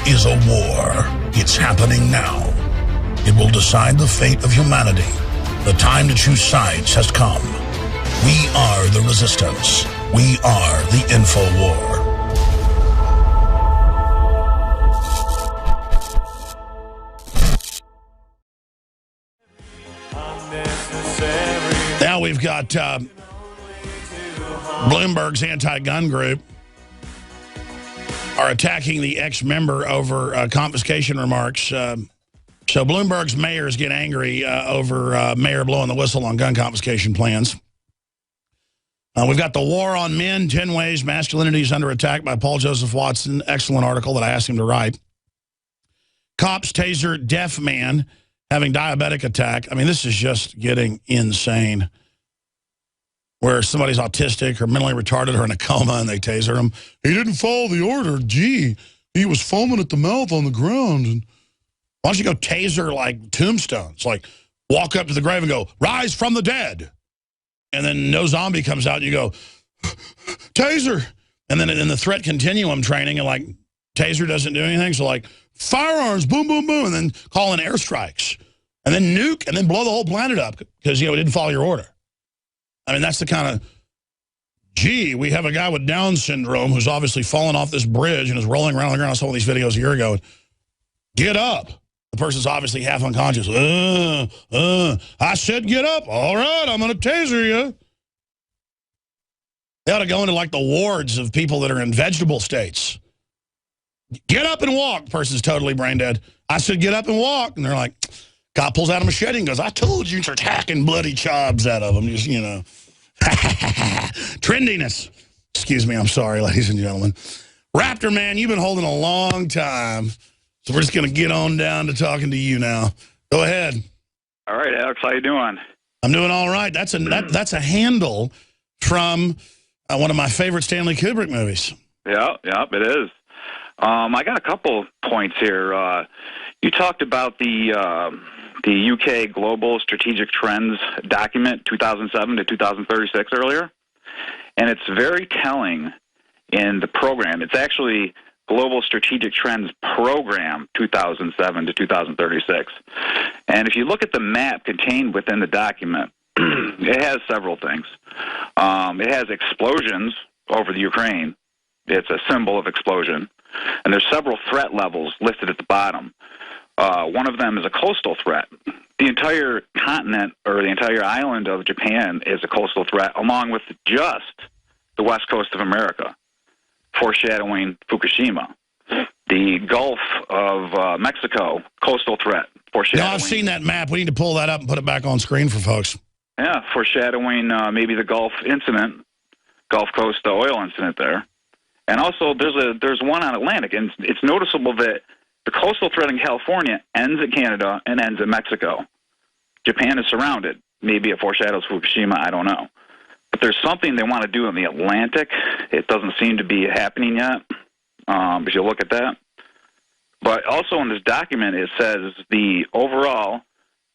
is a war. It's happening now. It will decide the fate of humanity. The time to choose sides has come. We are the resistance. We are the info war. Now we've got Bloomberg's anti-gun group are attacking the ex-member over confiscation remarks. So Bloomberg's mayors get angry over mayor blowing the whistle on gun confiscation plans. We've got the war on men, 10 ways masculinity is under attack by Paul Joseph Watson. Excellent article that I asked him to write. Cops taser deaf man having diabetic attack. I mean, this is just getting insane. Where somebody's autistic or mentally retarded or in a coma and they taser him. He didn't follow the order. Gee, he was foaming at the mouth on the ground. And why don't you go taser like tombstones? Like walk up to the grave and go, rise from the dead. And then no zombie comes out and you go, taser. And then in the threat continuum training, and like taser doesn't do anything. So like firearms, boom, boom, boom. And then call in airstrikes. And then nuke and then blow the whole planet up because, it didn't follow your order. I mean, that's the kind of, gee, we have a guy with Down syndrome who's obviously fallen off this bridge and is rolling around on the ground. I saw one of these videos a year ago. Get up. The person's obviously half unconscious. I said get up. All right, I'm going to taser you. They ought to go into like the wards of people that are in vegetable states. Get up and walk. Person's totally brain dead. I said get up and walk. And they're like, cop pulls out a machete and goes, I told you, start hacking bloody chobs out of them. Just, Trendiness. Excuse me, I'm sorry, ladies and gentlemen. Raptor Man, you've been holding a long time. So we're just going to get on down to talking to you now. Go ahead. All right, Alex, how you doing? I'm doing all right. That's a handle from one of my favorite Stanley Kubrick movies. Yeah, it is. I got a couple points here. You talked about the UK Global Strategic Trends document, 2007 to 2036 earlier, and it's very telling in the program. It's actually Global Strategic Trends Program, 2007 to 2036. And if you look at the map contained within the document, it has several things. It has explosions over the Ukraine. It's a symbol of explosion. And there's several threat levels listed at the bottom. One of them is a coastal threat. The entire continent or the entire island of Japan is a coastal threat, along with just the west coast of America, foreshadowing Fukushima. The Gulf of Mexico, coastal threat, foreshadowing. No, I've seen that map. We need to pull that up and put it back on screen for folks. Yeah, foreshadowing maybe the Gulf incident, Gulf Coast oil incident there. And also there's one on Atlantic, and it's noticeable that the coastal threat in California ends at Canada and ends at Mexico. Japan is surrounded. Maybe it foreshadows Fukushima, I don't know. But there's something they want to do in the Atlantic. It doesn't seem to be happening yet, if you look at that. But also in this document, it says the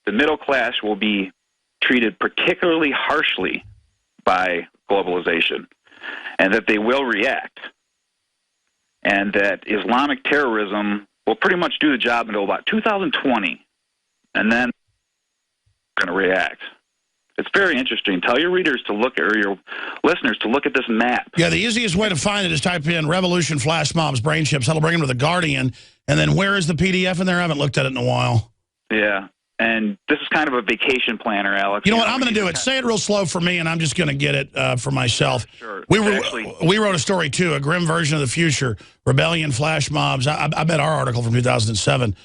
middle class will be treated particularly harshly by globalization, and that they will react, and that Islamic terrorism will pretty much do the job until about 2020, and then they're going to react. It's very interesting. Tell your readers to look, or your listeners to look at this map. Yeah, the easiest way to find it is type in Revolution Flash Mobs Brain Chips. That'll bring them to The Guardian. And then where is the PDF in there? I haven't looked at it in a while. Yeah, and this is kind of a vacation planner, Alex. You know what? I'm going to do it. Say it real slow for me, and I'm just going to get it for myself. Sure. We wrote a story, too, A Grim Version of the Future, Rebellion Flash Mobs. I bet our article from 2007.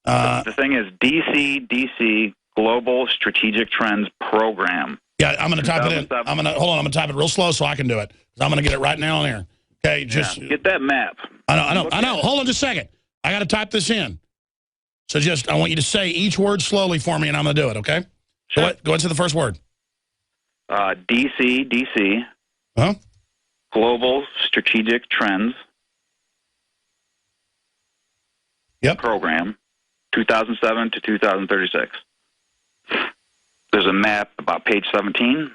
The thing is DC Global Strategic Trends Program. Yeah, I'm going to type it in. Hold on, I'm going to type it real slow so I can do it. I'm going to get it right now on here. Okay, just get that map. I know. Hold on just a second. I got to type this in. So I want you to say each word slowly for me, and I'm going to do it, okay? Sure. Go into the first word. DC. Huh? Global Strategic Trends. Yep. Program, 2007 to 2036. There's a map about page 17.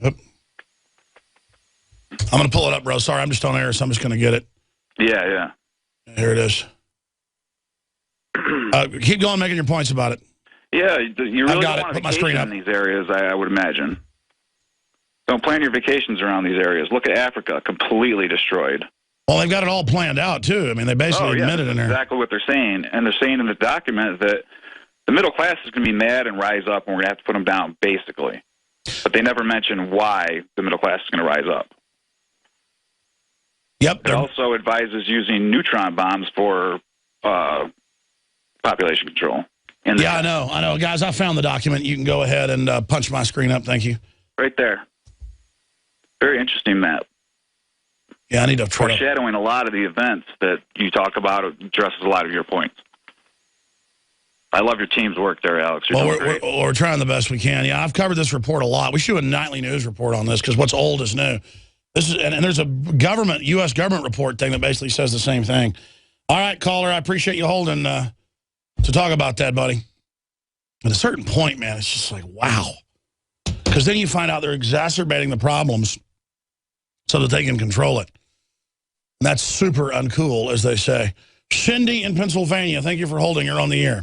Yep. I'm going to pull it up, bro. Sorry, I'm just on air, so I'm just going to get it. Yeah. Here it is. Keep going, making your points about it. Yeah, you really don't want to Put my screen vacation up. in these areas, I would imagine. Don't plan your vacations around these areas. Look at Africa, completely destroyed. Well, they've got it all planned out, too. I mean, they basically admitted in there. Exactly what they're saying. And they're saying in the document that the middle class is going to be mad and rise up, and we're going to have to put them down, basically. But they never mention why the middle class is going to rise up. Yep. It also advises using neutron bombs for population control. Yeah, I know. Guys, I found the document. You can go ahead and punch my screen up. Thank you. Right there. Very interesting map. Yeah, I need to foreshadowing a lot of the events that you talk about. Addresses a lot of your points. I love your team's work there, Alex. We're trying the best we can. Yeah, I've covered this report a lot. We should do a nightly news report on this because what's old is new. This is and there's a U.S. government report thing that basically says the same thing. All right, caller, I appreciate you holding to talk about that, buddy. At a certain point, man, it's just like, wow. Because then you find out they're exacerbating the problems so that they can control it. And that's super uncool, as they say. Cindy in Pennsylvania, thank you for holding. You're on the air.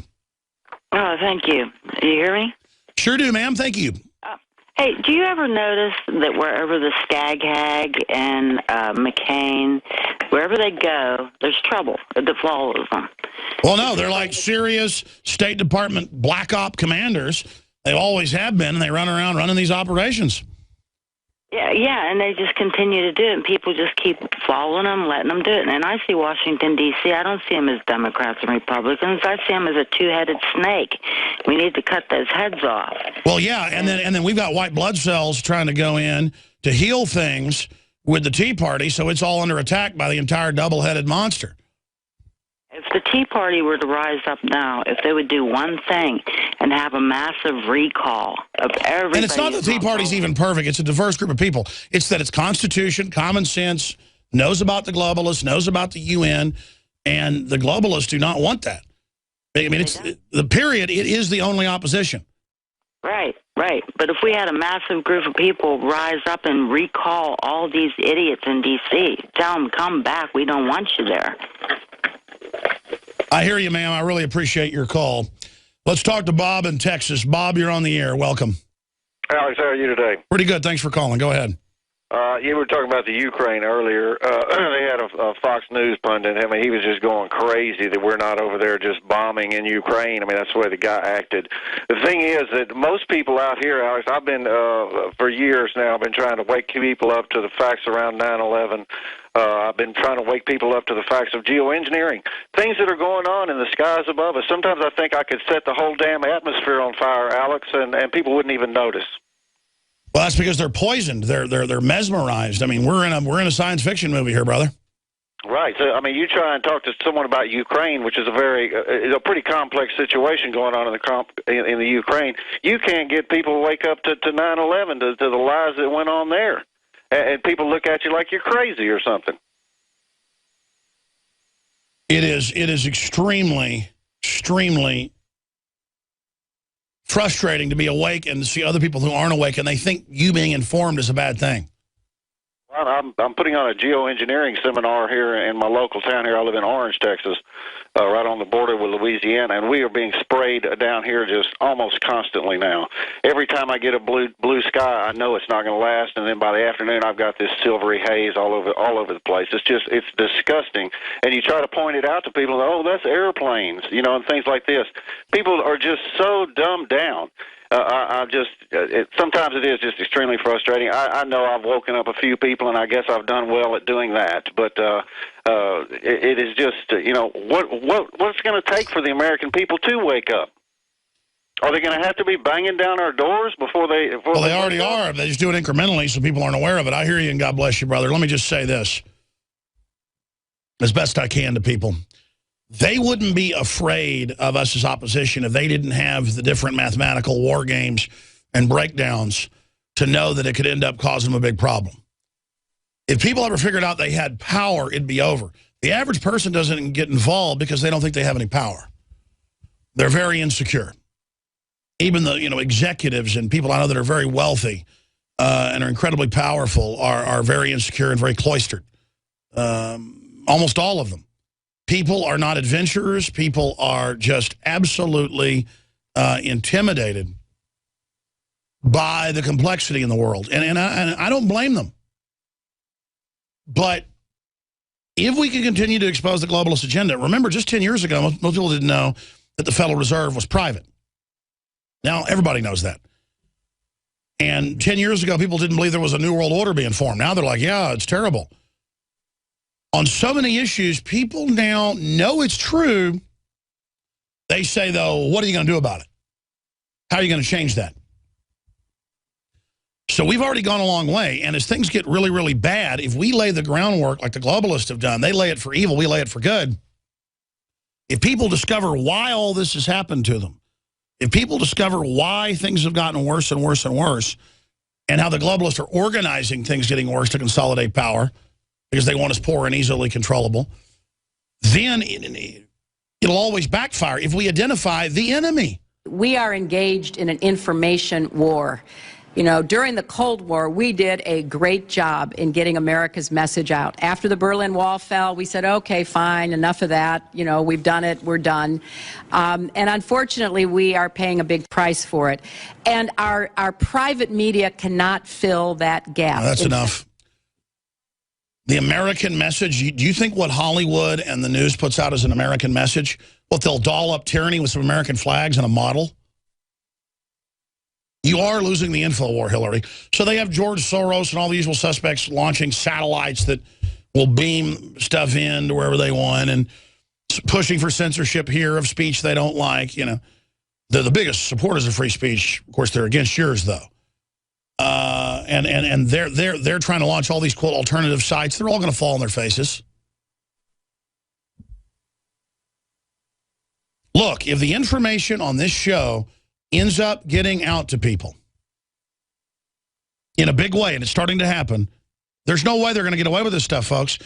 Oh, thank you. Do you hear me? Sure do, ma'am. Thank you. Hey, do you ever notice that wherever the Skag Hag and McCain, wherever they go, there's trouble that follows them? Well, no, they're like serious State Department black op commanders. They always have been, and they run around running these operations. Yeah, and they just continue to do it, and people just keep following them, letting them do it. And I see Washington, D.C., I don't see them as Democrats and Republicans. I see them as a two-headed snake. We need to cut those heads off. Well, yeah, and then we've got white blood cells trying to go in to heal things with the Tea Party, so it's all under attack by the entire double-headed monster. If the Tea Party were to rise up now, if they would do one thing and have a massive recall of everybody. And it's not that the Tea Party's even perfect. It's a diverse group of people. It's that it's Constitution, common sense, knows about the globalists, knows about the UN, and the globalists do not want that. I mean, it's the period. It is the only opposition. Right. But if we had a massive group of people rise up and recall all these idiots in D.C., tell them, come back, we don't want you there. I hear you, ma'am. I really appreciate your call. Let's talk to Bob in Texas. Bob, you're on the air. Welcome. Alex, how are you today? Pretty good. Thanks for calling. Go ahead. You were talking about the Ukraine earlier. They had a Fox News pundit. I mean, he was just going crazy that we're not over there just bombing in Ukraine. I mean, that's the way the guy acted. The thing is that most people out here, Alex, I've been, for years now, I've been trying to wake people up to the facts around 9/11. I've been trying to wake people up to the facts of geoengineering, things that are going on in the skies above us. Sometimes I think I could set the whole damn atmosphere on fire, Alex, and people wouldn't even notice. Well, that's because they're poisoned. They're mesmerized. I mean, we're in a science fiction movie here, brother. Right. So, I mean, you try and talk to someone about Ukraine, which is a pretty complex situation going on in the Ukraine. You can't get people to wake up to 9/11 to the lies that went on there, and people look at you like you're crazy or something. It is extremely frustrating to be awake and to see other people who aren't awake, and they think you being informed is a bad thing. Well, I'm putting on a geoengineering seminar here in my local town here. I live in Orange, Texas, right on the border with Louisiana, and we are being sprayed down here just almost constantly now. Every time I get a blue sky, I know it's not going to last, and then by the afternoon, I've got this silvery haze all over the place. It's disgusting, and you try to point it out to people, oh, that's airplanes, and things like this. People are just so dumbed down. Sometimes it is just extremely frustrating. I know I've woken up a few people, and I guess I've done well at doing that. But it is just, what's going to take for the American people to wake up? Are they going to have to be banging down our doors before they? Well, they already are. They just do it incrementally, so people aren't aware of it. I hear you, and God bless you, brother. Let me just say this, as best I can to people. They wouldn't be afraid of us as opposition if they didn't have the different mathematical war games and breakdowns to know that it could end up causing them a big problem. If people ever figured out they had power, it'd be over. The average person doesn't get involved because they don't think they have any power. They're very insecure. Even the executives and people I know that are very wealthy and are incredibly powerful are very insecure and very cloistered. Almost all of them. People are not adventurers. People are just absolutely intimidated by the complexity in the world. And I don't blame them. But if we can continue to expose the globalist agenda, remember just 10 years ago, most people didn't know that the Federal Reserve was private. Now everybody knows that. And 10 years ago, people didn't believe there was a new world order being formed. Now they're like, yeah, it's terrible. On so many issues, people now know it's true. They say, though, what are you going to do about it? How are you going to change that? So we've already gone a long way. And as things get really, really bad, if we lay the groundwork like the globalists have done, they lay it for evil, we lay it for good. If people discover why all this has happened to them, if people discover why things have gotten worse and worse and worse, and how the globalists are organizing things getting worse to consolidate power because they want us poor and easily controllable, then it'll always backfire if we identify the enemy. We are engaged in an information war. You know, during the Cold War, we did a great job in getting America's message out. After the Berlin Wall fell, we said, okay, fine, enough of that. You know, we've done it, we're done. And unfortunately, we are paying a big price for it. And our private media cannot fill that gap. That's enough. The American message, do you think what Hollywood and the news puts out as an American message, what they'll doll up tyranny with some American flags and a model? You are losing the info war, Hillary. So they have George Soros and all the usual suspects launching satellites that will beam stuff in to wherever they want and pushing for censorship here of speech they don't like. You know, they're the biggest supporters of free speech. Of course, they're against yours, though. And they're trying to launch all these, quote, alternative sites. They're all going to fall on their faces. Look, if the information on this show ends up getting out to people in a big way, and it's starting to happen, there's no way they're going to get away with this stuff, folks.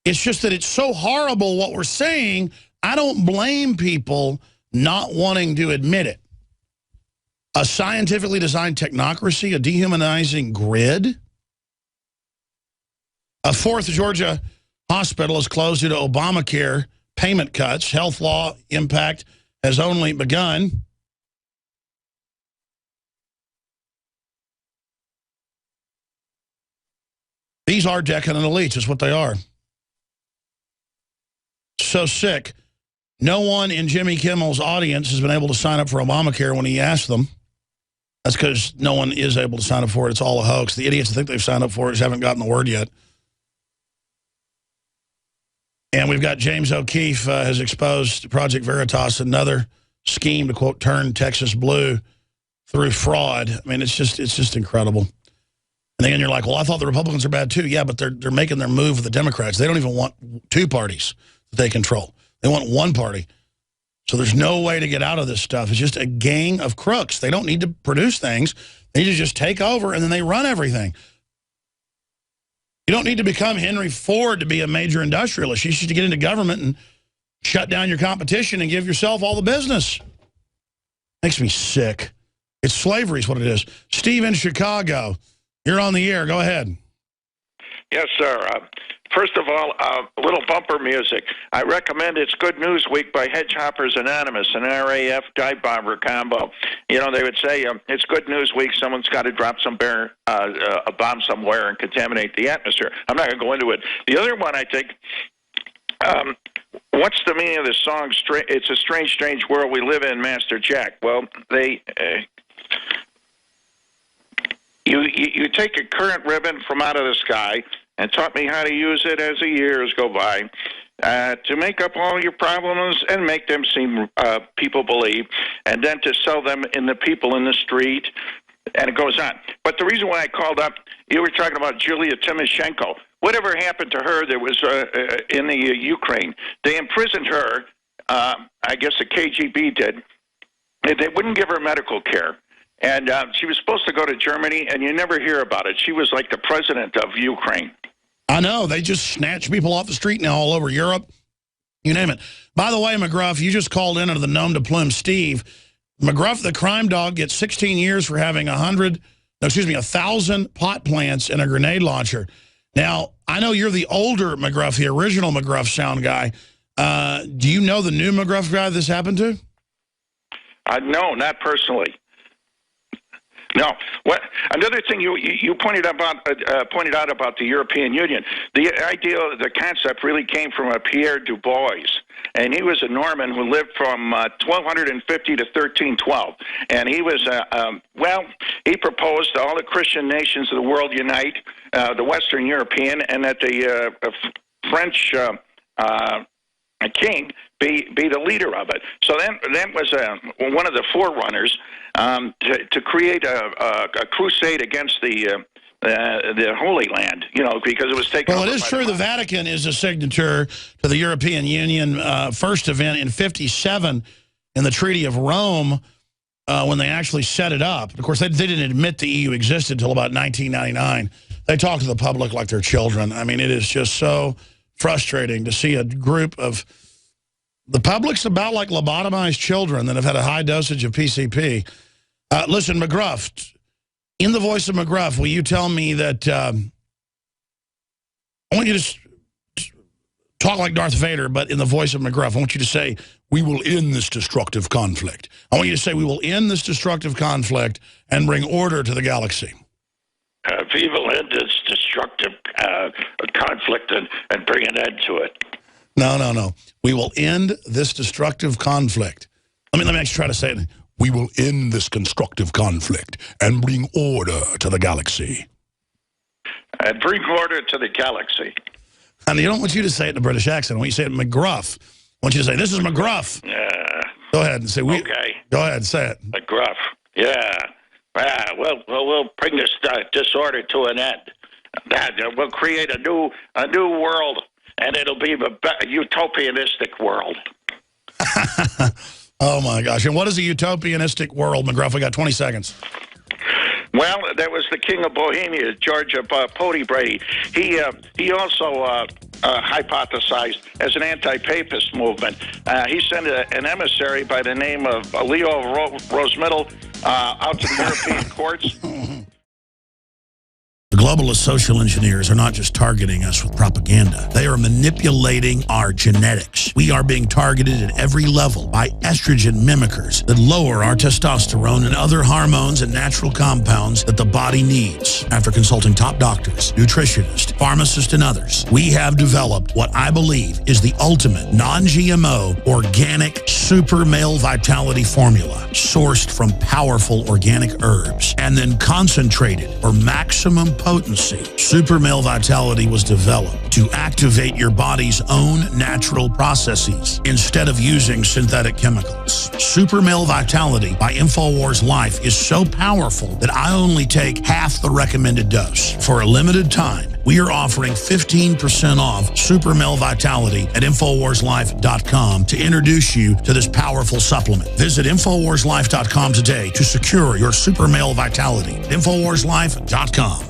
It's just that it's so horrible what we're saying, I don't blame people not wanting to admit it. A scientifically designed technocracy, a dehumanizing grid. A fourth Georgia hospital is closed due to Obamacare payment cuts. Health law impact has only begun. These are decadent elites, is what they are. So sick. No one in Jimmy Kimmel's audience has been able to sign up for Obamacare when he asked them. That's because no one is able to sign up for it. It's all a hoax. The idiots that think they've signed up for it just haven't gotten the word yet. And we've got James O'Keefe has exposed Project Veritas, another scheme to, quote, turn Texas blue through fraud. I mean, it's just incredible. And then you're like, well, I thought the Republicans are bad too. Yeah, but they're making their move with the Democrats. They don't even want two parties that they control. They want one party. So there's no way to get out of this stuff. It's just a gang of crooks. They don't need to produce things. They need to just take over, and then they run everything. You don't need to become Henry Ford to be a major industrialist. You should get into government and shut down your competition and give yourself all the business. Makes me sick. It's slavery is what it is. Steve in Chicago. You're on the air. Go ahead. Yes, sir. First of all, a little bumper music. I recommend It's Good News Week by Hedgehoppers Anonymous, an RAF dive bomber combo. You know, they would say, it's Good News Week, someone's got to drop a bomb somewhere and contaminate the atmosphere. I'm not going to go into it. The other one, I think, what's the meaning of the song, It's a Strange, Strange World We Live In, Master Jack? Well, they... You take a current ribbon from out of the sky and taught me how to use it as the years go by to make up all your problems and make them seem people believe, and then to sell them in the people in the street, and it goes on. But the reason why I called up, you were talking about Julia Timoshenko. Whatever happened to her that was in the Ukraine? They imprisoned her, I guess the KGB did, and they wouldn't give her medical care. And she was supposed to go to Germany, and you never hear about it. She was like the president of Ukraine. I know. They just snatch people off the street now all over Europe. You name it. By the way, McGruff, you just called in under the nom de plume Steve. McGruff, the crime dog, gets 16 years for having 1,000 pot plants and a grenade launcher. Now, I know you're the older McGruff, the original McGruff sound guy. Do you know the new McGruff guy this happened to? No, not personally. No. What another thing you pointed out about the European Union? The idea, the concept, really came from Pierre Du Bois, and he was a Norman who lived from 1250 to 1312. And he was he proposed all the Christian nations of the world unite, the Western European, and that the French king be the leader of it. So that was one of the forerunners to create a crusade against the Holy Land, because it was taken. Well, it is true the Vatican is a signature to the European Union first event in '57 in the Treaty of Rome when they actually set it up. Of course, they didn't admit the EU existed until about 1999. They talk to the public like they're children. I mean, it is just so frustrating to see a group of the public's about like lobotomized children that have had a high dosage of PCP. Listen, McGruff, in the voice of McGruff, will you tell me that I want you to talk like Darth Vader, but in the voice of McGruff. I want you to say, we will end this destructive conflict. I want you to say, we will end this destructive conflict and bring order to the galaxy. We will end this destructive conflict and bring an end to it. No. We will end this destructive conflict. Let me actually try to say it. We will end this constructive conflict and bring order to the galaxy. And bring order to the galaxy. And I don't want you to say it in a British accent. I want you to say it in McGruff. I want you to say, this is McGruff. Go ahead and say, okay. Go ahead and say it. McGruff. Yeah. Well, we'll bring this disorder to an end. We'll create a new world, and it'll be a utopianistic world. Oh, my gosh. And what is a utopianistic world, McGruff? We got 20 seconds. Well, that was the King of Bohemia, George Brady. He also hypothesized as an anti-papist movement. He sent an emissary by the name of Leo Rosemittle out to the European courts. The globalist social engineers are not just targeting us with propaganda. They are manipulating our genetics. We are being targeted at every level by estrogen mimickers that lower our testosterone and other hormones and natural compounds that the body needs. After consulting top doctors, nutritionists, pharmacists, and others, we have developed what I believe is the ultimate non-GMO organic super male vitality formula sourced from powerful organic herbs and then concentrated for maximum potency. Super Male Vitality was developed to activate your body's own natural processes instead of using synthetic chemicals. Super Male Vitality by InfoWars Life is so powerful that I only take half the recommended dose. For a limited time, we are offering 15% off Super Male Vitality at InfoWarsLife.com to introduce you to this powerful supplement. Visit InfoWarsLife.com today to secure your Super Male Vitality. InfoWarsLife.com.